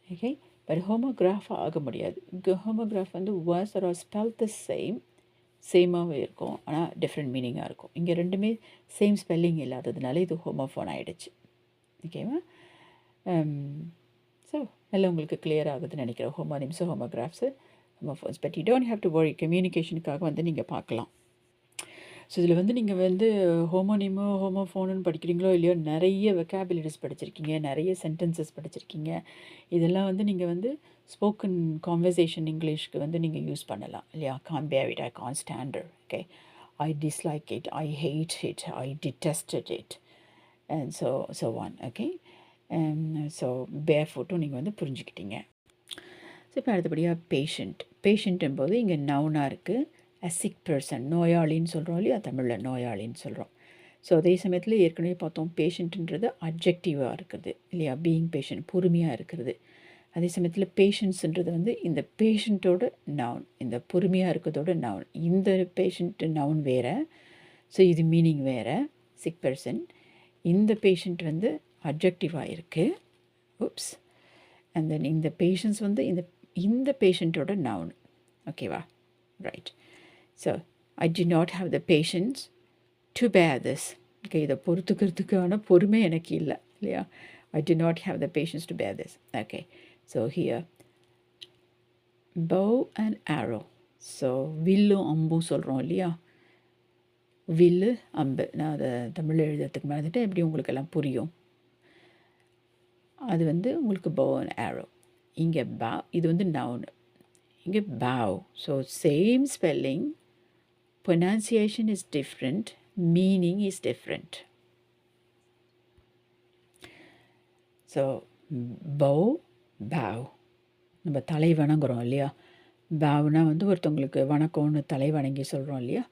ஓகே, பட் ஹோமோகிராஃப் ஆக முடியாது. இங்கே ஹோமோகிராஃப் வந்து words that are spelled the same, சேமாகவே இருக்கும், ஆனால் டிஃப்ரெண்ட் மீனிங்காக இருக்கும். இங்கே ரெண்டுமே சேம் ஸ்பெல்லிங் இல்லாததுனால இது ஹோமோஃபோன் ஆகிடுச்சு. ஓகேவா? ஸோ நல்லா உங்களுக்கு கிளியர் ஆகுதுன்னு நினைக்கிறேன். Homonyms, homographs, homophones. But you don't have to worry, கம்யூனிகேஷனுக்காக வந்து நீங்கள் பார்க்கலாம். ஸோ இதில் வந்து நீங்கள் வந்து ஹோமோனிமோ ஹோமோஃபோனுன்னு படிக்கிறீங்களோ இல்லையோ, நிறைய வெக்காபுலரிஸ் படிச்சிருக்கீங்க, நிறைய சென்டென்சஸ் படிச்சிருக்கீங்க. இதெல்லாம் வந்து நீங்கள் வந்து ஸ்போக்கன் கான்வர்சேஷன் இங்கிலீஷ்க்கு வந்து நீங்கள் யூஸ் பண்ணலாம் இல்லையா? Can't bear it, I can't stand it, okay, I dislike it, I hate it, I detested it, and so on. Okay, so bear ஃபுட்டும் நீங்கள் வந்து புரிஞ்சுக்கிட்டீங்க. ஸோ இப்போ அடுத்தபடியாக பேஷண்ட்டும் போது இங்கே நவுனாக இருக்குது. a sick person, நோயாளின்னு சொல்கிறோம் இல்லையா? தமிழில் நோயாளின்னு சொல்கிறோம். ஸோ அதே சமயத்தில் ஏற்கனவே பார்த்தோம், பேஷண்ட்டுன்றது அட்ஜெக்டிவாக இருக்குது இல்லையா? பீயிங் பேஷண்ட், பொறுமையாக இருக்கிறது. அதே சமயத்தில் பேஷன்ஸுன்றது வந்து இந்த பேஷண்ட்டோட நவுன், இந்த பொறுமையாக இருக்கிறதோட நவுன். இந்த பேஷண்ட்டு நவுன் வேறு, ஸோ இது மீனிங் வேறு, சிக் பர்சன். இந்த பேஷண்ட் வந்து அட்ஜெக்டிவாக இருக்குது. உப்ஸ். அண்ட் தென் இந்த பேஷன்ஸ் வந்து இந்த பேஷண்ட்டோட நவுன். ஓகேவா? Right. So I do not have the patience to bear this. Okay, இதை பொறுத்துக்கிறதுக்கான பொறுமை எனக்கு இல்லை இல்லையா? I do not have the patience to bear this. Okay, so here bow and arrow. So வில்லும் அம்பும் சொல்கிறோம் இல்லையா? வில்லு, அம்பு. நான் அதை தமிழில் எழுதுறதுக்கு மறந்துட்டு எப்படி உங்களுக்கு எல்லாம் புரியும். அது வந்து உங்களுக்கு bow and arrow. இங்கே இது வந்து நவுன், இங்கே bow. So same spelling, pronunciation is different, meaning is different. So bow, நம்ம தலை வணங்குறோம் இல்லையா? பாவ்னா வந்து ஒருத்தவங்களுக்கு வணக்கம்னு தலை வணங்கி சொல்கிறோம் இல்லையா?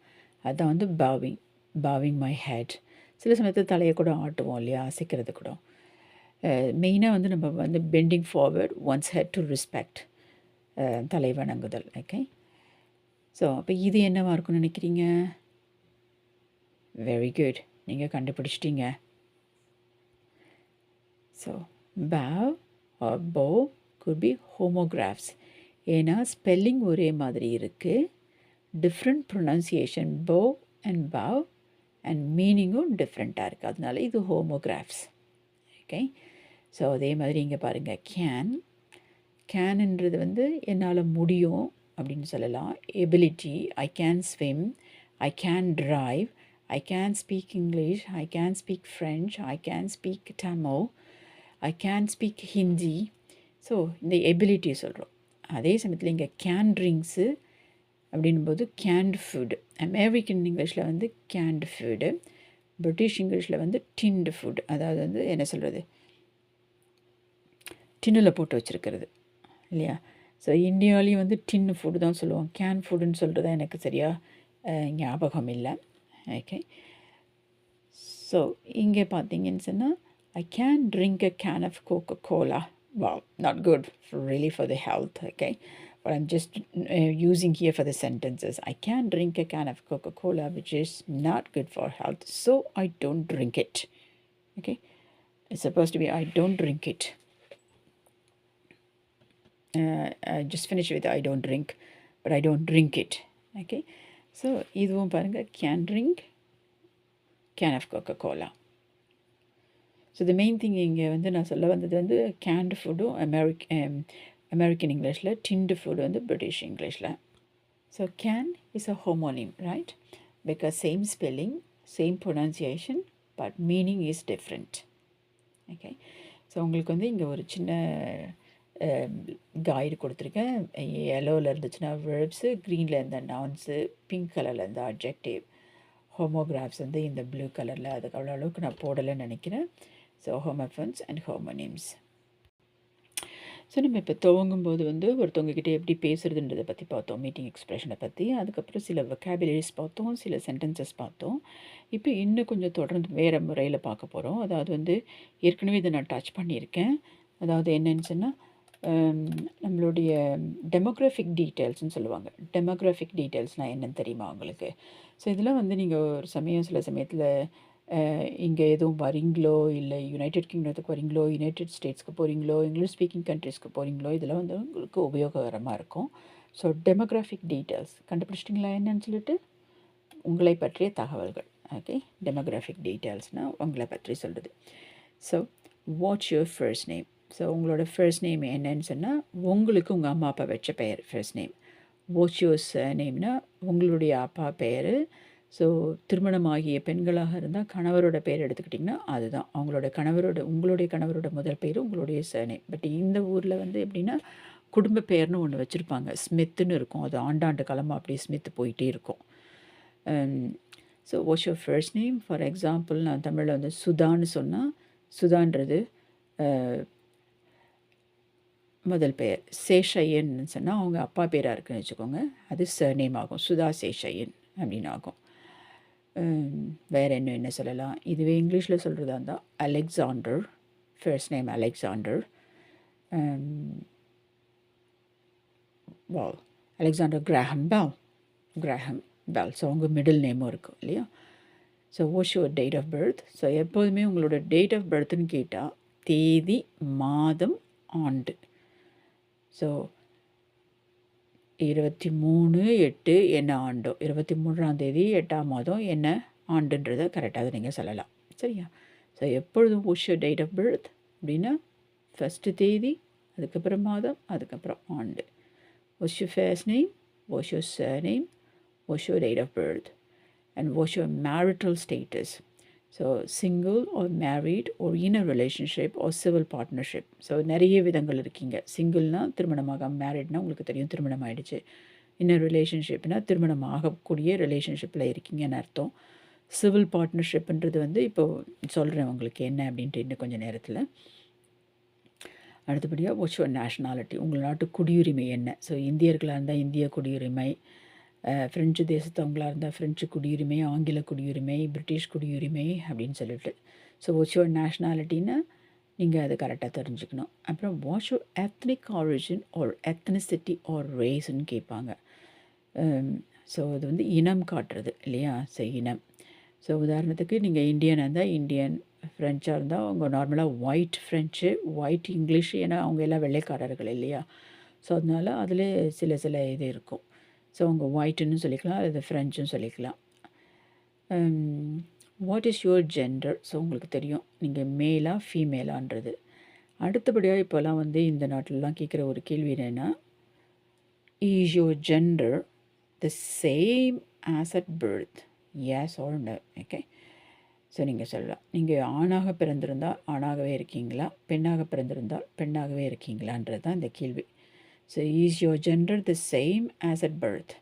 அதுதான் வந்து பாவிங் மை ஹெட். சில சமயத்தில் தலையை கூட ஆட்டுவோம் இல்லையா? அசைக்கிறது கூட. மெயினாக வந்து நம்ம வந்து bending forward one's head to respect, தலை வணங்குதல். ஓகே, ஸோ அப்போ இது என்னவாக இருக்குன்னு நினைக்கிறீங்க? வெரி குட், நீங்கள் கண்டுபிடிச்சிட்டிங்க. ஸோ பேவ் ஆர் போ could be homographs. ஏன்னா ஸ்பெல்லிங் ஒரே மாதிரி இருக்குது, டிஃப்ரெண்ட் ப்ரொனன்சியேஷன், போ அண்ட் பாவ், அண்ட் மீனிங்கும் டிஃப்ரெண்ட்டாக இருக்குது, அதனால இது ஹோமோகிராஃப்ஸ். ஓகே, ஸோ அதே மாதிரி இங்கே பாருங்கள், கேன்ன்றது வந்து என்னால் முடியும் அப்படின்னு சொல்லலாம். Ability, I can swim, I can drive, I can speak English, I can speak French, I can speak Tamil, I can speak Hindi. So இந்த எபிலிட்டி சொல்கிறோம். அதே சமயத்தில் இங்கே கேன் ட்ரிங்க்ஸு அப்படின்போது கேன்டு ஃபுட். அமெரிக்கன் இங்கிலீஷில் வந்து கேன்டு ஃபுட்டு, பிரிட்டிஷ் இங்கிலீஷில் வந்து டின்டு ஃபுட், அதாவது வந்து என்ன சொல்கிறது, டின்னில் போட்டு வச்சுருக்கிறது இல்லையா? ஸோ இந்தியாவிலையும் வந்து டின்னு ஃபுட்டு தான் சொல்லுவோம், கேன் ஃபுட்டுன்னு சொல்கிறது எனக்கு சரியாக ஞாபகம் இல்லை. ஓகே, ஸோ இங்கே பார்த்தீங்கன்னு சொன்னால் I can drink a can of Coca-Cola. Well, not good really for the health, okay? But I'm just using here for the sentences. I can drink a can of Coca-Cola, which is not good for health, so I don't drink it. Okay, it's supposed to be I don't drink it. I just finished with I don't drink, but I don't drink it. Okay, so இதுவும் பாருங்க can drink, can of Coca-Cola. So the main thing இங்கே வந்து நான் சொல்ல வந்தது வந்து canned ஃபுட்டும் American இங்கிலீஷில், டின்டு ஃபுட் வந்து பிரிட்டிஷ் இங்கிலீஷில். So Kane is a homonym, right? Because same spelling, same pronunciation, but meaning is different. Okay, so உங்களுக்கு வந்து இங்கே ஒரு சின்ன கைடு கொடுத்துருக்கேன். எல்லோவில் இருந்துச்சுன்னா வேர்ப்ஸு, க்ரீனில் இருந்த நவுன்ஸு, பிங்க் கலரில் இருந்த அட்ஜெக்டிவ், ஹோமோகிராஃப்ஸ் வந்து இந்த ப்ளூ கலரில். அதுக்கு அவ்வளோ அளவுக்கு நான் போடலைன்னு நினைக்கிறேன். So homophones and homonyms. So நம்ம இப்போ துவங்கும்போது வந்து ஒருத்தவங்கக்கிட்ட எப்படி பேசுகிறதுன்றதை பற்றி பார்த்தோம், மீட்டிங் எக்ஸ்ப்ரெஷனை பற்றி. அதுக்கப்புறம் சில வொக்காபுலரிஸ் பார்த்தோம், சில சென்டென்சஸ் பார்த்தோம். இப்போ இன்னும் கொஞ்சம் தொடர்ந்து வேறு முறையில் பார்க்க போகிறோம். அதாவது வந்து ஏற்கனவே இதை நான் டச் பண்ணியிருக்கேன். அதாவது என்னன்னு சொன்னால் நம்மளுடைய டெமோக்ராஃபிக் டீட்டெயில்ஸ்னு சொல்லுவாங்க. டெமோக்ராஃபிக் டீட்டெயில்ஸ்னால் என்னென்னு தெரியுமா உங்களுக்கு? ஸோ இதெல்லாம் வந்து நீங்கள் ஒரு சில சமயத்தில் இங்கே எதுவும் வரீங்களோ, இல்லை யுனைடெட் கிங்டத்துக்கு வரீங்களோ, யுனைடெட் ஸ்டேட்ஸ்க்கு போகிறீங்களோ, இங்கிலீஷ் ஸ்பீக்கிங் கண்ட்ரீஸ்க்கு போகிறீங்களோ, இதெல்லாம் வந்து உங்களுக்கு உபயோககரமாக இருக்கும். ஸோ டெமோக்ராஃபிக் டீட்டெயில்ஸ் கண்டுபிடிச்சிட்டிங்களா என்னன்னு சொல்லிட்டு? உங்களை பற்றிய தகவல்கள். ஓகே, டெமோக்ராஃபிக் டீட்டெயில்ஸ்னால் உங்களை பற்றி சொல்கிறது. So what's your first name? So உங்களோட ஃபர்ஸ்ட் நேம் என்னன்னு சொன்னால் உங்களுக்கு உங்கள் அம்மா அப்பா வச்ச பெயர் ஃபர்ஸ்ட் நேம். வாட்ஸ் யுவர் சர்நேம்னா உங்களுடைய அப்பா பெயர். ஸோ திருமணமாகிய பெண்களாக இருந்தால் கணவரோட பேர் எடுத்துக்கிட்டிங்கன்னா அதுதான் உங்களுடைய கணவரோட முதல் பேர் உங்களுடைய சர்நேம். பட் இந்த ஊரில் வந்து எப்படின்னா குடும்ப பெயர்னு ஒன்று வச்சுருப்பாங்க, ஸ்மித்துன்னு இருக்கும். அது ஆண்டாண்டு காலமாக அப்படியே ஸ்மித் போயிட்டே இருக்கும். So what's your first name? For example நான் தமிழில் வந்து சுதான்னு சொன்னால் சுதான்றது முதல் பெயர். சேஷையன்னு சொன்னால் அவங்க அப்பா பேராக இருக்குன்னு வச்சுக்கோங்க, அது சர்நேம் ஆகும், சுதா சேஷையன் அப்படின்னு ஆகும். வேறு என்ன சொல்லலாம்? இதுவே இங்கிலீஷில் சொல்கிறதா இருந்தால் Alexander, first name Alexander. Wow, Alexander Graham Bell. So அவங்க மிடில் நேமும் இருக்கும் இல்லையா? So what's your date of birth? So எப்போதுமே உங்களோட டேட் ஆஃப் பர்த்னு கேட்டால் தேதி, மாதம், ஆண்டு. ஸோ 23/8 என்ன ஆண்டோ, 23 8 மாதம் என்ன ஆண்டுன்றதை கரெக்டாக நீங்கள் சொல்லலாம். சரியா? ஸோ எப்பொழுதும் what's your date of birth அப்படின்னா ஃபஸ்ட்டு தேதி, அதுக்கப்புறம் மாதம், அதுக்கப்புறம் ஆண்டு. What's your first name, what's your surname, what's your date of birth, and what's your marital status. So single or married or in a relationship or civil partnership. So நிறைய விதங்கள் இருக்கீங்க. சிங்கிள்னால் திருமணமாக, மேரிட்னால் உங்களுக்கு தெரியும் திருமணம் ஆகிடுச்சு. இன் a ரிலேஷன்ஷிப்னால் திருமணம் ஆகக்கூடிய ரிலேஷன்ஷிப்பில் இருக்கீங்கன்னு அர்த்தம். சிவில் பார்ட்னர்ஷிப்ன்றது வந்து இப்போது சொல்கிறேன் உங்களுக்கு என்ன அப்படின்ட்டு இன்னும் கொஞ்சம் நேரத்தில். அடுத்தபடியாக வாட்ஸ் யுவர் நேஷ்னாலிட்டி? உங்கள் நாட்டு குடியுரிமை என்ன? ஸோ இந்தியர்களாக இருந்தால் இந்திய குடியுரிமை, ஃப்ரெஞ்சு தேசத்தவங்களாக இருந்தால் ஃப்ரெஞ்சு குடியுரிமை, ஆங்கில குடியுரிமை, பிரிட்டிஷ் குடியுரிமை அப்படின்னு சொல்லிட்டு. ஸோ வாட்ஸ் யுவர் நேஷ்னாலிட்டின்னா நீங்கள் அதை கரெக்டாக தெரிஞ்சுக்கணும். அப்புறம் what's your ethnic origin or ethnicity or ரேஸ்ன்னு கேட்பாங்க. ஸோ அது வந்து இனம் காட்டுறது இல்லையா? ஸோ இனம். ஸோ உதாரணத்துக்கு நீங்கள் இந்தியனாக இருந்தால் இந்தியன், ஃப்ரெஞ்சாக இருந்தால் அவங்க நார்மலாக ஒயிட் ஃப்ரெஞ்சு, ஒயிட் இங்கிலீஷ், ஏன்னா அவங்க எல்லாம் வெள்ளைக்காரர்கள் இல்லையா? ஸோ அதனால் அதில் சில இது இருக்கும். ஸோ அவங்க ஒயிட்டுன்னு சொல்லிக்கலாம், அது ஃப்ரெஞ்சுன்னு சொல்லிக்கலாம். What is your gender? So உங்களுக்கு தெரியும் நீங்கள் மேலா ஃபீமேலான்றது. அடுத்தபடியாக இப்போல்லாம் வந்து இந்த நாட்டிலலாம் கேட்குற ஒரு கேள்வி என்னென்னா, is your gender the same as at birth? Yes or no? Okay, so நீங்கள் சொல்லலாம். நீங்கள் ஆணாக பிறந்திருந்தால் ஆணாகவே இருக்கீங்களா, பெண்ணாக பிறந்திருந்தால் பெண்ணாகவே இருக்கீங்களான்றது தான் இந்த கேள்வி. So is your gender the same as at birth?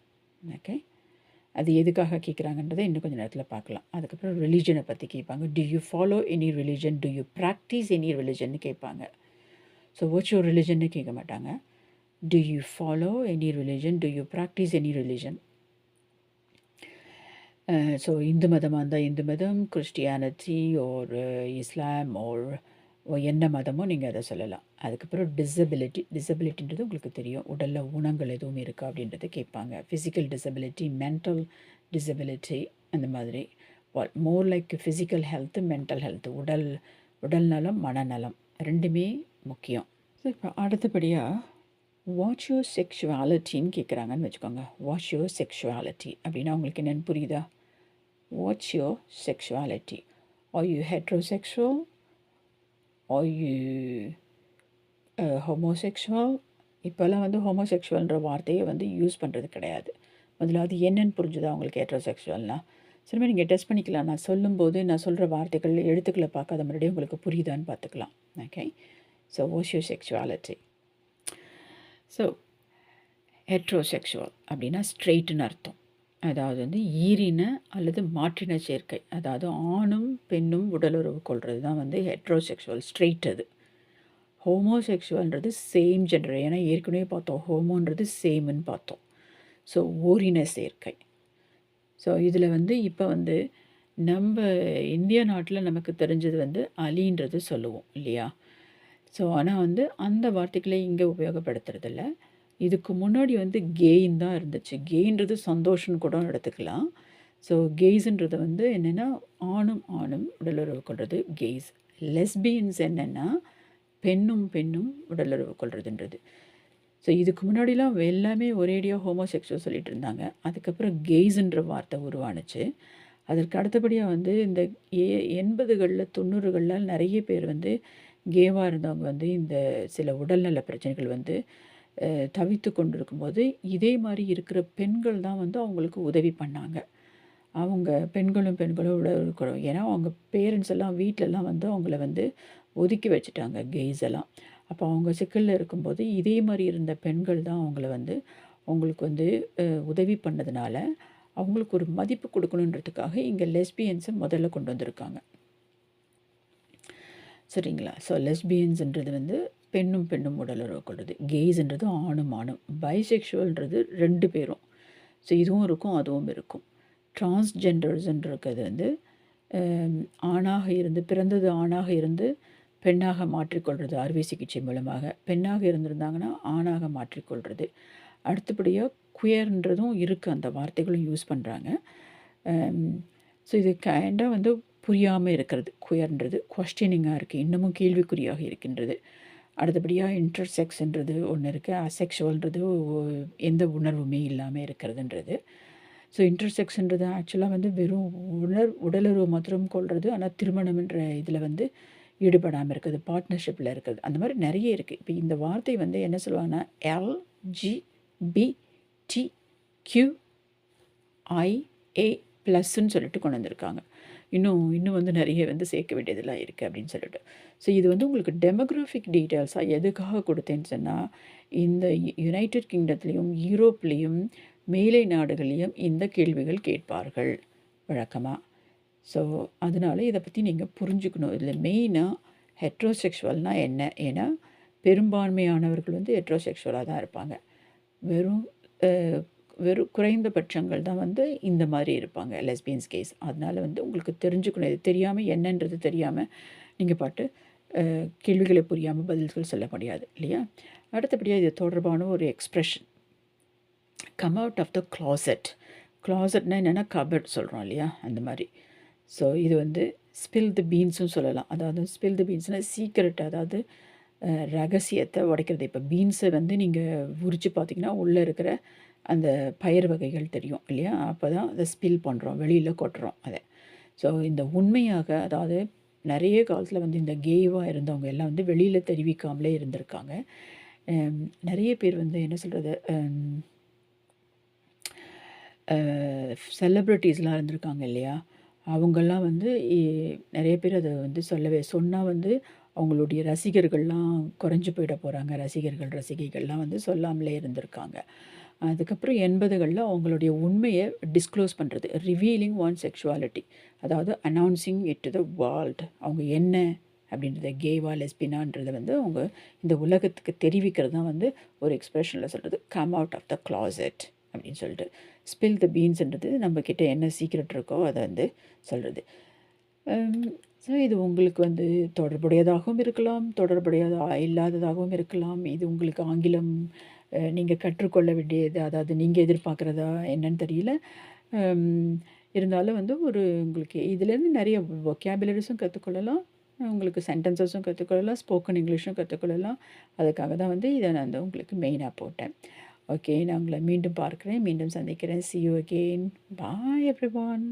Okay, அது எதுக்காக கேட்குறாங்கன்றதை இன்னும் கொஞ்சம் நேரத்தில் பார்க்கலாம். அதுக்கப்புறம் ரிலீஜனை பற்றி கேட்பாங்க. Do you follow any religion, do you practise any ரிலிஜன்னு கேட்பாங்க. ஸோ வாட்ஸ் யுவர் ரிலிஜன்னு கேட்க மாட்டாங்க. Do you follow any religion, do you practise any religion. So Hindu மதமாக இருந்தால் இந்து மதம், கிறிஸ்டியானிட்டி ஒரு இஸ்லாம் ஒரு என்ன மதமோ நீங்கள் அதை சொல்லலாம். அதுக்கப்புறம் டிசபிலிட்டின்றது உங்களுக்கு தெரியும், உடலில் ஊனங்கள் எதுவும் இருக்கா அப்படின்றத கேட்பாங்க. ஃபிசிக்கல் டிசபிலிட்டி, மென்டல் டிசபிலிட்டி, அந்த மாதிரி. More like physical health, mental health, உடல் நலம், மனநலம் ரெண்டுமே முக்கியம். ஸோ இப்போ அடுத்தபடியாக வாட்ச் யுவர் செக்ஷுவாலிட்டின்னு கேட்குறாங்கன்னு வச்சுக்கோங்க. வாட்ச் யுவர் செக்ஷுவாலிட்டி அப்படின்னா உங்களுக்கு என்னென்னு புரியுதா? Watch your sexuality. Are you heterosexual? Are you homosexual? இப்போல்லாம் வந்து ஹோமோசெக்ஷுவல்ன்ற வார்த்தையை வந்து யூஸ் பண்ணுறது கிடையாது. முதல்ல அது என்னன்னு புரிஞ்சுதா உங்களுக்கு ஹெட்ரோசெக்ஷுவல்னால்? சரிமே நீங்கள் டெஸ்ட் பண்ணிக்கலாம். நான் சொல்லும்போது நான் சொல்கிற வார்த்தைகள் எழுத்துக்களை பார்க்காத முன்னாடியே உங்களுக்கு புரியுதான்னு பார்த்துக்கலாம். Okay, so watch your sexuality. So heterosexual அப்படின்னா ஸ்ட்ரெயிட்டுன்னு அர்த்தம். அதாவது வந்து ஈரின அல்லது மாற்றின சேர்க்கை, அதாவது ஆணும் பெண்ணும் உடலுறவு கொள்வது தான் வந்து ஹெட்ரோசெக்ஷுவல், ஸ்ட்ரெயிட். அது ஹோமோசெக்ஷுவல்ன்றது சேம் ஜெண்டர். ஏன்னா ஏற்கனவே பார்த்தோம் ஹோமோன்றது சேம்னு பார்த்தோம். ஸோ ஓரின சேர்க்கை. ஸோ இதில் வந்து இப்போ வந்து நம்ம இந்திய நாட்டில் நமக்கு தெரிஞ்சது வந்து அலின்றது சொல்லுவோம் இல்லையா? ஸோ ஆனால் வந்து அந்த வார்த்தைகளை இங்கே உபயோகப்படுத்துறதில்ல. இதுக்கு முன்னாடி வந்து கெயின் தான் இருந்துச்சு. கெயின்றது சந்தோஷம்னு கூட எடுத்துக்கலாம். ஸோ கெய்ஸுன்றது வந்து என்னென்னா ஆணும் உடலுறவு கொள்வது கெய்ஸ். லெஸ்பியன்ஸ் என்னென்னா பெண்ணும் உடலுறவு கொள்வதுன்றது. ஸோ இதுக்கு முன்னாடிலாம் எல்லாமே ஒரேடியாக ஹோமோசெக்சுவல் சொல்லிகிட்டு இருந்தாங்க. அதுக்கப்புறம் கெய்ஸுன்ற வார்த்தை உருவானுச்சு. அதற்கு அடுத்தபடியாக வந்து இந்த 80களில் 90களில் நிறைய பேர் வந்து கேவாக இருந்தவங்க வந்து இந்த சில உடல்நல பிரச்சனைகள் வந்து தவித்து கொண்டு இருக்கும்போது இதே மாதிரி இருக்கிற பெண்கள் தான் வந்து அவங்களுக்கு உதவி பண்ணாங்க. அவங்க பெண்களும் உடல், ஏன்னா அவங்க பேரண்ட்ஸ் எல்லாம் வீட்டிலலாம் வந்து அவங்கள வந்து ஒதுக்கி வச்சுட்டாங்க கெய்ஸ் எல்லாம். அப்போ அவங்க சிக்கலில் இருக்கும்போது இதே மாதிரி இருந்த பெண்கள் தான் அவங்கள வந்து அவங்களுக்கு வந்து உதவி பண்ணதுனால அவங்களுக்கு ஒரு மதிப்பு கொடுக்கணுன்றதுக்காக இங்கே லெஸ்பியன்ஸை முதல்ல கொண்டு வந்திருக்காங்க. சரிங்களா? ஸோ லெஸ்பியன்ஸுன்றது வந்து பெண்ணும் உடலுறவு கொள்வது. கெய்ஸ்ன்றது ஆணும். பைசெக்ஷுவல்ன்றது 2 பேரும். ஸோ இதுவும் இருக்கும் அதுவும் இருக்கும். டிரான்ஸ்ஜெண்டர்ஸுன்றது வந்து ஆணாக இருந்து பிறந்தது ஆணாக இருந்து பெண்ணாக மாற்றிக்கொள்வது அறுவை சிகிச்சை மூலமாக. பெண்ணாக இருந்திருந்தாங்கன்னா ஆணாக மாற்றிக்கொள்வது. அடுத்தபடியாக குயர்ன்றதும் இருக்குது, அந்த வார்த்தைகளும் யூஸ் பண்ணுறாங்க. ஸோ இது கைண்டாக வந்து புரியாமல் இருக்கிறது. குயர்ன்றது கொஸ்டினிங்காக இருக்குது, இன்னமும் கேள்விக்குறியாக இருக்கின்றது. அடுத்தபடியாக இன்டர்செக்ஸ்ன்றது ஒன்று இருக்குது. அசெக்ஷுவல்ன்றது எந்த உணர்வுமே இல்லாமல் இருக்கிறதுன்றது. ஸோ இன்டர்செக்ஸ்ன்றது ஆக்சுவலாக வந்து வெறும் உடலுறவு மாத்திரம் கொள்வது, ஆனால் திருமணம்ன்ற இதில் வந்து ஈடுபடாமல் இருக்குது, பார்ட்னர்ஷிப்பில் இருக்குது. அந்த மாதிரி நிறைய இருக்குது. இப்போ இந்த வார்த்தை வந்து என்ன சொல்லுவாங்கன்னா LGBTQIA+ன்னு சொல்லிட்டு கொண்டு வந்திருக்காங்க. இன்னும் வந்து நிறைய வந்து சேர்க்க வேண்டியதெல்லாம் இருக்குது அப்படின்னு சொல்லிட்டு. ஸோ இது வந்து உங்களுக்கு டெமோக்ராஃபிக் டீட்டெயில்ஸாக எதுக்காக கொடுத்தேன்னு சொன்னால், இந்த யுனைடெட் கிங்டத்துலேயும் யூரோப்லேயும் மேலை நாடுகள்லேயும் இந்த கேள்விகள் கேட்பார்கள் வழக்கமாக. ஸோ அதனால் இதை பற்றி நீங்கள் புரிஞ்சுக்கணும். இதில் மெயினாக ஹெட்ரோசெக்ஷுவல்னால் என்ன? ஏன்னா பெரும்பான்மையானவர்கள் வந்து ஹெட்ரோசெக்ஷுவலாக தான் இருப்பாங்க. வெறும் குறைந்தபட்சங்கள் தான் வந்து இந்த மாதிரி இருப்பாங்க, லெஸ்பியன்ஸ் கேஸ். அதனால் வந்து உங்களுக்கு தெரிஞ்சுக்கணும். இது தெரியாமல் என்னன்றது தெரியாமல் நீங்கள் பாட்டு கேள்விகளை புரியாமல் பதில்கள் சொல்ல முடியாது இல்லையா? அடுத்தபடியாக இது தொடர்பான ஒரு expression, come out of the closet. கிளாசெட்னால் என்னென்னா கபர்ட் சொல்கிறோம் இல்லையா, அந்த மாதிரி. ஸோ இது வந்து ஸ்பில் தி பீன்ஸும் சொல்லலாம். அதாவது ஸ்பில் தி பீன்ஸ்னால் சீக்ரெட், அதாவது ரகசியத்தை உடைக்கிறது. இப்போ பீன்ஸை வந்து நீங்கள் உரித்து பார்த்திங்கன்னா உள்ளே இருக்கிற அந்த பயிர் வகைகள் தெரியும் இல்லையா? அப்போ தான் அதை ஸ்பில் பண்ணுறோம், வெளியில் கொட்டுறோம் அதை. ஸோ இந்த உண்மையாக, அதாவது நிறைய காலத்தில் வந்து இந்த கேவாக இருந்தவங்க எல்லாம் வந்து வெளியில் தெரிவிக்காமலே இருந்திருக்காங்க. நிறைய பேர் வந்து என்ன சொல்கிறது, செலிப்ரிட்டிஸ்லாம் இருந்திருக்காங்க இல்லையா? அவங்கெல்லாம் வந்து நிறைய பேர் அதை வந்து சொன்னால் வந்து அவங்களுடைய ரசிகர்கள்லாம் குறைஞ்சி போயிட போகிறாங்க. ரசிகைகள்லாம் வந்து சொல்லாமலே இருந்திருக்காங்க. அதுக்கப்புறம் 80களில் அவங்களுடைய உண்மையை டிஸ்க்ளோஸ் பண்ணுறது, ரிவீலிங் ஒன் செக்ஷுவாலிட்டி, அதாவது announcing it to the world. அவங்க என்ன அப்படின்றத, கேவா லெஸ்பினான்றதை வந்து அவங்க இந்த உலகத்துக்கு தெரிவிக்கிறது தான் வந்து ஒரு எக்ஸ்ப்ரெஷனில் சொல்கிறது come out of the closet அப்படின்னு சொல்லிட்டு. ஸ்பில் த பீன்ஸ்ன்றது நம்மக்கிட்ட என்ன சீக்ரெட் இருக்கோ அதை வந்து சொல்கிறது. ஸோ இது உங்களுக்கு வந்து தொடர்புடையதாகவும் இருக்கலாம், இல்லாததாகவும் இருக்கலாம். இது உங்களுக்கு ஆங்கிலம் நீங்கள் கற்றுக்கொள்ள வேண்டியது, அதாவது நீங்கள் எதிர்பார்க்குறதா என்னன்னு தெரியல. இருந்தாலும் வந்து ஒரு உங்களுக்கு இதுலேருந்து நிறைய வொக்காபுலரிஸும் கற்றுக்கொள்ளலாம், உங்களுக்கு சென்டென்சஸும் கற்றுக்கொள்ளலாம், ஸ்போக்கன் இங்கிலீஷும் கற்றுக்கொள்ளலாம். அதுக்காக தான் வந்து இதை நான் வந்து உங்களுக்கு மெயினாக போட்டேன். ஓகே, நான் உங்களை மீண்டும் பார்க்குறேன், மீண்டும் சந்திக்கிறேன். See you again. Bye everyone.